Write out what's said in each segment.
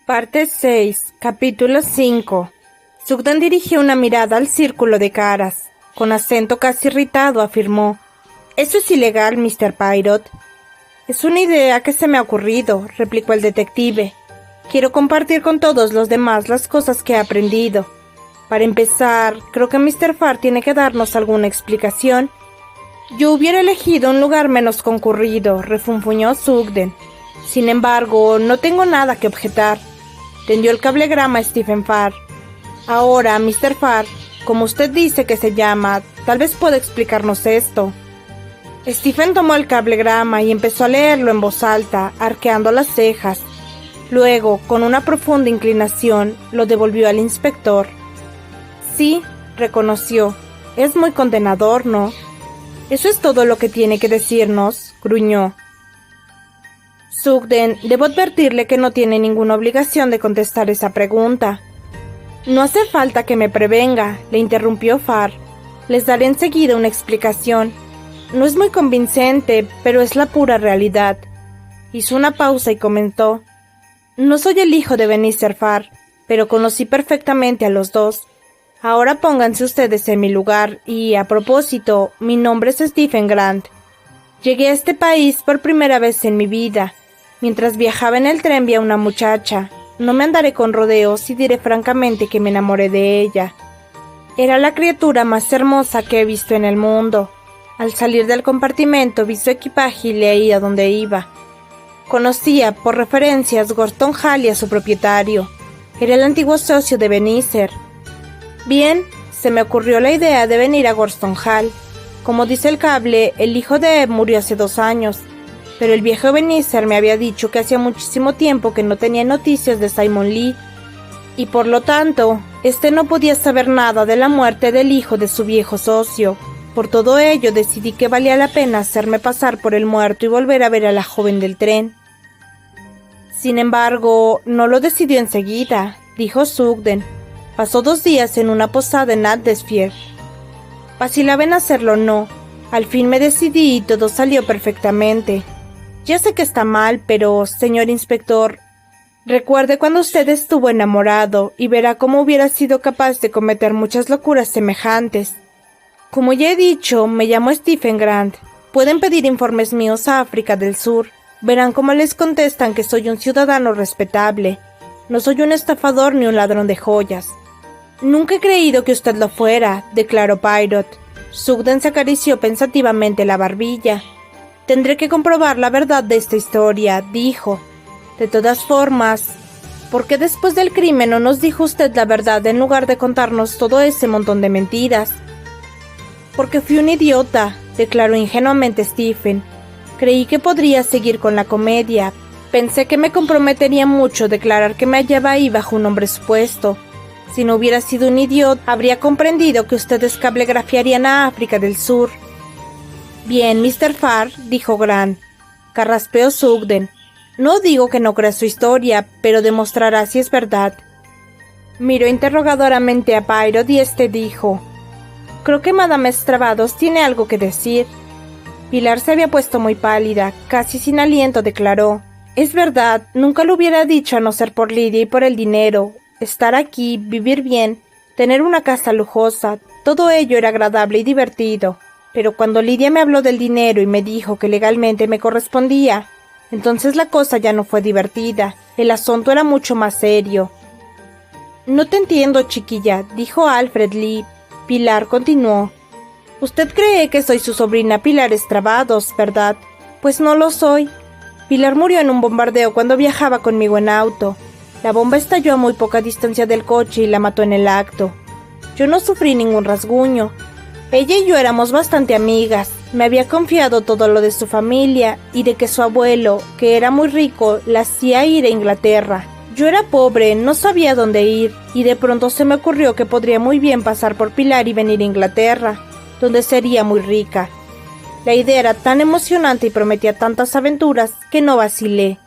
Parte 6, capítulo 5. Sugden dirigió una mirada al círculo de caras. Con acento casi irritado afirmó: «Eso es ilegal, Mr. Poirot». «Es una idea que se me ha ocurrido», replicó el detective. «Quiero compartir con todos los demás las cosas que he aprendido. Para empezar, creo que Mr. Farr tiene que darnos alguna explicación». «Yo hubiera elegido un lugar menos concurrido», refunfuñó Sugden. «Sin embargo, no tengo nada que objetar». Tendió el cablegrama a Stephen Farr. «Ahora, Mr. Farr, como usted dice que se llama, tal vez pueda explicarnos esto». Stephen tomó el cablegrama y empezó a leerlo en voz alta, arqueando las cejas. Luego, con una profunda inclinación, lo devolvió al inspector. «Sí», reconoció, «es muy condenador, ¿no?» «Eso es todo lo que tiene que decirnos», gruñó. «Sugden, debo advertirle que no tiene ninguna obligación de contestar esa pregunta». «No hace falta que me prevenga», le interrumpió Farr. «Les daré enseguida una explicación. No es muy convincente, pero es la pura realidad». Hizo una pausa y comentó: «No soy el hijo de Benicer Farr, pero conocí perfectamente a los dos. Ahora pónganse ustedes en mi lugar y, a propósito, mi nombre es Stephen Grant. Llegué a este país por primera vez en mi vida. Mientras viajaba en el tren vi a una muchacha. No me andaré con rodeos y diré francamente que me enamoré de ella. Era la criatura más hermosa que he visto en el mundo. Al salir del compartimento vi su equipaje y leí a dónde iba. Conocía, por referencias, Gorston Hall y a su propietario. Era el antiguo socio de Benicer. Bien, se me ocurrió la idea de venir a Gorston Hall. Como dice el cable, el hijo de Eb murió hace 2 años. Pero el viejo Benicer me había dicho que hacía muchísimo tiempo que no tenía noticias de Simon Lee, y por lo tanto, este no podía saber nada de la muerte del hijo de su viejo socio. Por todo ello decidí que valía la pena hacerme pasar por el muerto y volver a ver a la joven del tren. Sin embargo, no lo decidió enseguida, dijo Sugden. Pasó 2 días en una posada en Adelsfield. Vacilaba en hacerlo o no. Al fin me decidí y todo salió perfectamente. Ya sé que está mal, pero, señor inspector, recuerde cuando usted estuvo enamorado y verá cómo hubiera sido capaz de cometer muchas locuras semejantes. Como ya he dicho, me llamo Stephen Grant. Pueden pedir informes míos a África del Sur. Verán cómo les contestan que soy un ciudadano respetable. No soy un estafador ni un ladrón de joyas. Nunca he creído que usted lo fuera, declaró Poirot. Sugden se acarició pensativamente la barbilla. Tendré que comprobar la verdad de esta historia, dijo. De todas formas, ¿por qué después del crimen no nos dijo usted la verdad en lugar de contarnos todo ese montón de mentiras? Porque fui un idiota, declaró ingenuamente Stephen. Creí que podría seguir con la comedia. Pensé que me comprometería mucho declarar que me hallaba ahí bajo un nombre supuesto. Si no hubiera sido un idiota, habría comprendido que ustedes cablegrafiarían a África del Sur. Bien, Mr. Farr, dijo Grant. Carraspeó Sugden. No digo que no crea su historia, pero demostrará si es verdad. Miró interrogadoramente a Poirot y este dijo: creo que Madame Stravados tiene algo que decir. Pilar se había puesto muy pálida, casi sin aliento declaró: es verdad, nunca lo hubiera dicho a no ser por Lidia y por el dinero. Estar aquí, vivir bien, tener una casa lujosa, todo ello era agradable y divertido. Pero cuando Lidia me habló del dinero y me dijo que legalmente me correspondía, entonces la cosa ya no fue divertida, el asunto era mucho más serio. No te entiendo, chiquilla, dijo Alfred Lee. Pilar continuó: usted cree que soy su sobrina Pilar Stravados, ¿verdad? Pues no lo soy. Pilar murió en un bombardeo cuando viajaba conmigo en auto. La bomba estalló a muy poca distancia del coche y la mató en el acto. Yo no sufrí ningún rasguño. Ella y yo éramos bastante amigas. Me había confiado todo lo de su familia y de que su abuelo, que era muy rico, la hacía ir a Inglaterra. Yo era pobre, no sabía dónde ir, y de pronto se me ocurrió que podría muy bien pasar por Pilar y venir a Inglaterra, donde sería muy rica. La idea era tan emocionante y prometía tantas aventuras que no vacilé.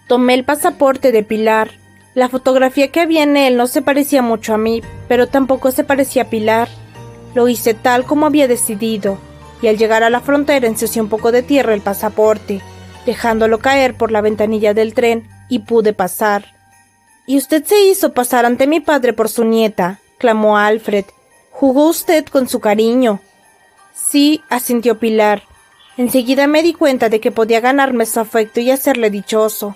Tomé el pasaporte de Pilar. La fotografía que había en él no se parecía mucho a mí, pero tampoco se parecía a Pilar. Lo hice tal como había decidido, y al llegar a la frontera ensucié un poco de tierra el pasaporte, dejándolo caer por la ventanilla del tren, y pude pasar. Y usted se hizo pasar ante mi padre por su nieta, clamó Alfred. Jugó usted con su cariño. Sí, asintió Pilar. Enseguida me di cuenta de que podía ganarme su afecto y hacerle dichoso.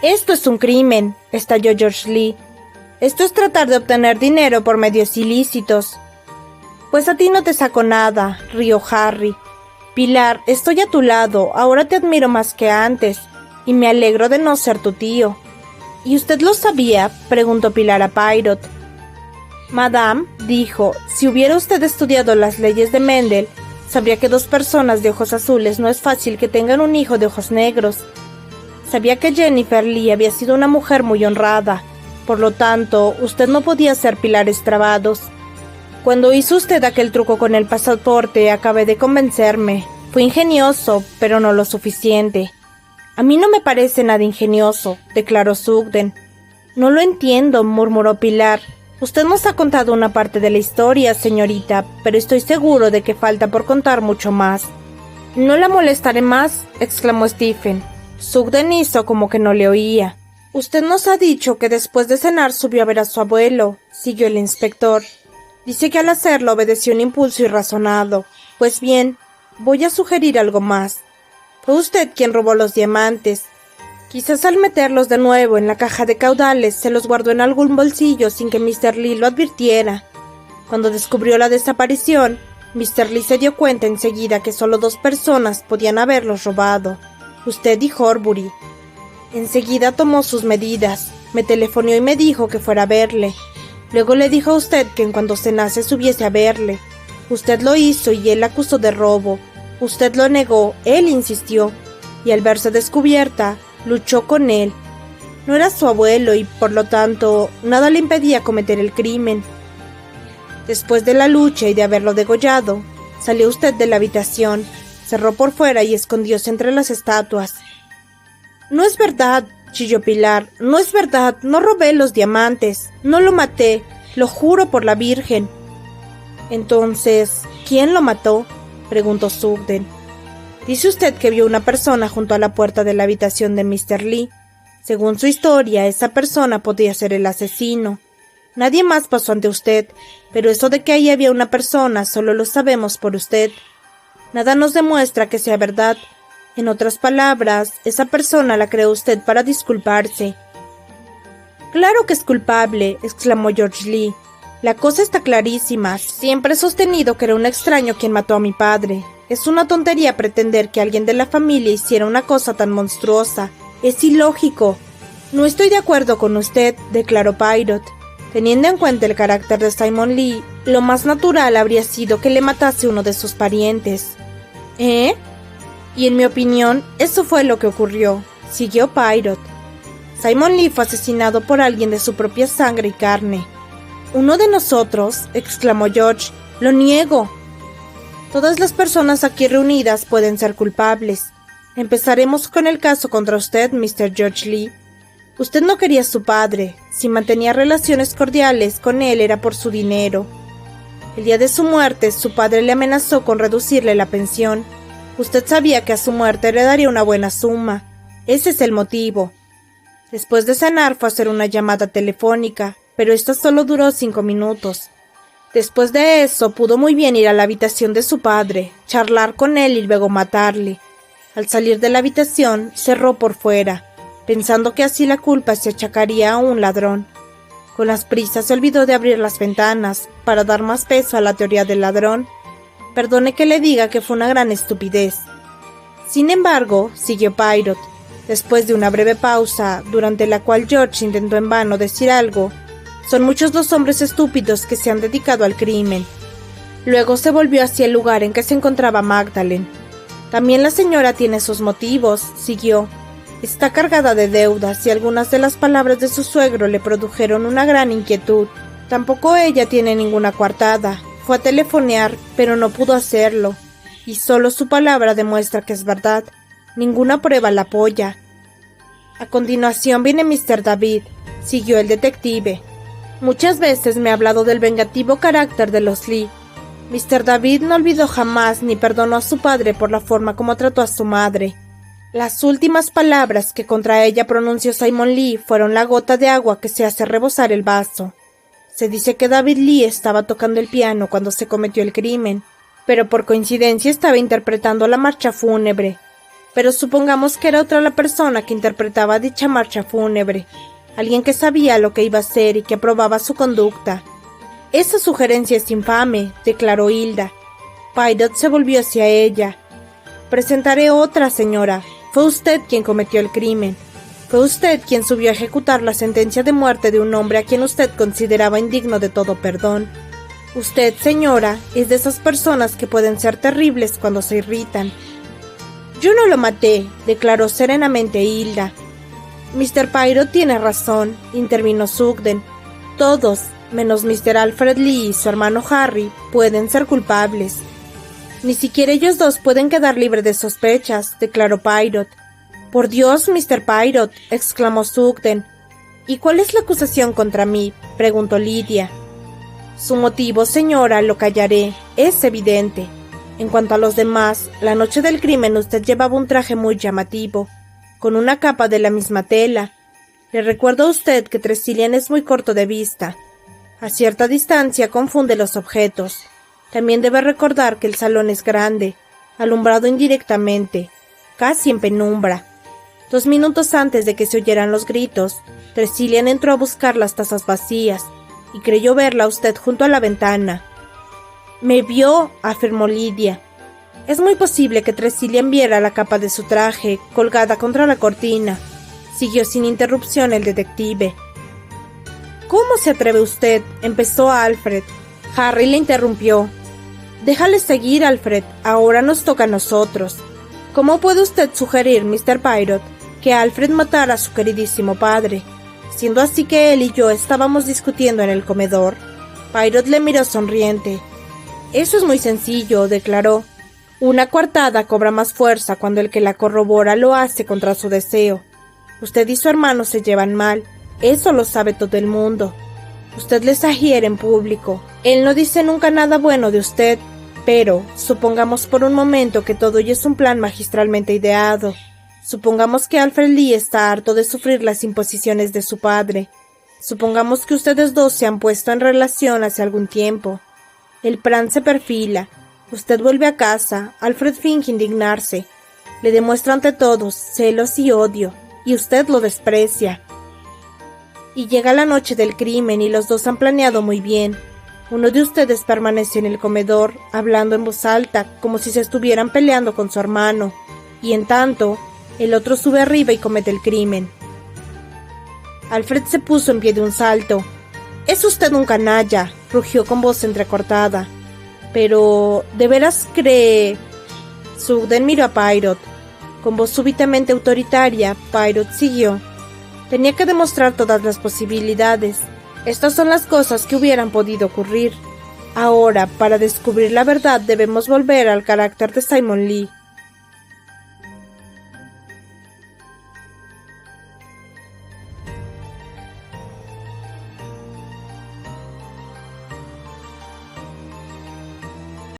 Esto es un crimen, estalló George Lee. Esto es tratar de obtener dinero por medios ilícitos. Pues a ti no te saco nada, rió Harry. Pilar, estoy a tu lado, ahora te admiro más que antes, y me alegro de no ser tu tío. ¿Y usted lo sabía?, preguntó Pilar a Poirot. Madame, dijo, si hubiera usted estudiado las leyes de Mendel, sabría que 2 personas de ojos azules no es fácil que tengan un hijo de ojos negros. Sabía que Jennifer Lee había sido una mujer muy honrada, por lo tanto, usted no podía ser Pilar Extravados. Cuando hizo usted aquel truco con el pasaporte, acabé de convencerme. Fue ingenioso, pero no lo suficiente. A mí no me parece nada ingenioso, declaró Sugden. No lo entiendo, murmuró Pilar. Usted nos ha contado una parte de la historia, señorita, pero estoy seguro de que falta por contar mucho más. No la molestaré más, exclamó Stephen. Sugden hizo como que no le oía. Usted nos ha dicho que después de cenar subió a ver a su abuelo, siguió el inspector. Dice que al hacerlo obedeció un impulso irrazonado. Pues bien, voy a sugerir algo más. Fue usted quien robó los diamantes. Quizás al meterlos de nuevo en la caja de caudales se los guardó en algún bolsillo sin que Mr. Lee lo advirtiera. Cuando descubrió la desaparición, Mr. Lee se dio cuenta enseguida que solo 2 personas podían haberlos robado, usted y Horbury. Enseguida tomó sus medidas, me telefonó y me dijo que fuera a verle. Luego le dijo a usted que en cuanto cenase subiese a verle. Usted lo hizo y él acusó de robo. Usted lo negó, él insistió, y al verse descubierta, luchó con él. No era su abuelo y, por lo tanto, nada le impedía cometer el crimen. Después de la lucha y de haberlo degollado, salió usted de la habitación, cerró por fuera y escondióse entre las estatuas. No es verdad, chilló Pilar, no es verdad, no robé los diamantes, no lo maté, lo juro por la Virgen. Entonces, ¿quién lo mató?, preguntó Sugden. Dice usted que vio una persona junto a la puerta de la habitación de Mr. Lee. Según su historia, esa persona podría ser el asesino. Nadie más pasó ante usted, pero eso de que ahí había una persona solo lo sabemos por usted. Nada nos demuestra que sea verdad. En otras palabras, esa persona la creó usted para disculparse. Claro que es culpable, exclamó George Lee. La cosa está clarísima. Siempre he sostenido que era un extraño quien mató a mi padre. Es una tontería pretender que alguien de la familia hiciera una cosa tan monstruosa. Es ilógico. No estoy de acuerdo con usted, declaró Poirot. Teniendo en cuenta el carácter de Simon Lee, lo más natural habría sido que le matase uno de sus parientes. ¿Eh? Y en mi opinión, eso fue lo que ocurrió, siguió Poirot. Simon Lee fue asesinado por alguien de su propia sangre y carne. «¿Uno de nosotros?», exclamó George. «Lo niego». Todas las personas aquí reunidas pueden ser culpables. Empezaremos con el caso contra usted, Mr. George Lee. Usted no quería a su padre. Si mantenía relaciones cordiales con él era por su dinero. El día de su muerte, su padre le amenazó con reducirle la pensión. Usted sabía que a su muerte le daría una buena suma. Ese es el motivo. Después de cenar fue a hacer una llamada telefónica, pero esta solo duró 5 minutos. Después de eso pudo muy bien ir a la habitación de su padre, charlar con él y luego matarle. Al salir de la habitación, cerró por fuera, pensando que así la culpa se achacaría a un ladrón. Con las prisas se olvidó de abrir las ventanas, para dar más peso a la teoría del ladrón. Perdone que le diga que fue una gran estupidez. Sin embargo, siguió Poirot, después de una breve pausa, durante la cual George intentó en vano decir algo, son muchos los hombres estúpidos que se han dedicado al crimen. Luego se volvió hacia el lugar en que se encontraba Magdalen. También la señora tiene sus motivos, siguió. Está cargada de deudas y algunas de las palabras de su suegro le produjeron una gran inquietud. Tampoco ella tiene ninguna coartada. Fue a telefonear, pero no pudo hacerlo. Y solo su palabra demuestra que es verdad. Ninguna prueba la apoya. A continuación viene Mr. David, siguió el detective. Muchas veces me ha hablado del vengativo carácter de los Lee. Mr. David no olvidó jamás ni perdonó a su padre por la forma como trató a su madre. Las últimas palabras que contra ella pronunció Simon Lee fueron la gota de agua que se hace rebosar el vaso. Se dice que David Lee estaba tocando el piano cuando se cometió el crimen, pero por coincidencia estaba interpretando la marcha fúnebre. Pero supongamos que era otra la persona que interpretaba dicha marcha fúnebre, alguien que sabía lo que iba a hacer y que aprobaba su conducta. Esa sugerencia es infame, declaró Hilda. Poirot se volvió hacia ella. Presentaré otra, señora. Fue usted quien cometió el crimen. Fue usted quien subió a ejecutar la sentencia de muerte de un hombre a quien usted consideraba indigno de todo perdón. Usted, señora, es de esas personas que pueden ser terribles cuando se irritan. Yo no lo maté, declaró serenamente Hilda. Mr. Poirot tiene razón, intervino Sugden. Todos, menos Mr. Alfred Lee y su hermano Harry, pueden ser culpables. Ni siquiera ellos dos pueden quedar libres de sospechas, declaró Poirot. Por Dios, Mr. Poirot, exclamó Sugden. ¿Y cuál es la acusación contra mí?, preguntó Lydia. Su motivo, señora, lo callaré, es evidente. En cuanto a los demás, la noche del crimen usted llevaba un traje muy llamativo, con una capa de la misma tela. Le recuerdo a usted que Tressilian es muy corto de vista. A cierta distancia confunde los objetos. También debe recordar que el salón es grande, alumbrado indirectamente, casi en penumbra. 2 minutos antes de que se oyeran los gritos, Tressilian entró a buscar las tazas vacías y creyó verla a usted junto a la ventana. «Me vio», afirmó Lydia. «Es muy posible que Tressilian viera la capa de su traje colgada contra la cortina», siguió sin interrupción el detective. «¿Cómo se atreve usted?», empezó Alfred. Harry le interrumpió. «Déjale seguir, Alfred. Ahora nos toca a nosotros. ¿Cómo puede usted sugerir, Mr. Poirot, que Alfred matara a su queridísimo padre, siendo así que él y yo estábamos discutiendo en el comedor?» Poirot le miró sonriente. «Eso es muy sencillo», declaró. «Una coartada cobra más fuerza cuando el que la corrobora lo hace contra su deseo. Usted y su hermano se llevan mal. Eso lo sabe todo el mundo. Usted les agiere en público. Él no dice nunca nada bueno de usted, pero supongamos por un momento que todo ello es un plan magistralmente ideado. Supongamos que Alfred Lee está harto de sufrir las imposiciones de su padre. Supongamos que ustedes dos se han puesto en relación hace algún tiempo. El plan se perfila. Usted vuelve a casa. Alfred finge indignarse. Le demuestra ante todos celos y odio, y usted lo desprecia. Y llega la noche del crimen y los dos han planeado muy bien. Uno de ustedes permanece en el comedor, hablando en voz alta, como si se estuvieran peleando con su hermano, y en tanto, el otro sube arriba y comete el crimen. Alfred se puso en pie de un salto. «Es usted un canalla», rugió con voz entrecortada. «Pero, ¿de veras cree...?» Sugden miró a Poirot. Con voz súbitamente autoritaria, Poirot siguió. «Tenía que demostrar todas las posibilidades. Estas son las cosas que hubieran podido ocurrir. Ahora, para descubrir la verdad debemos volver al carácter de Simon Lee.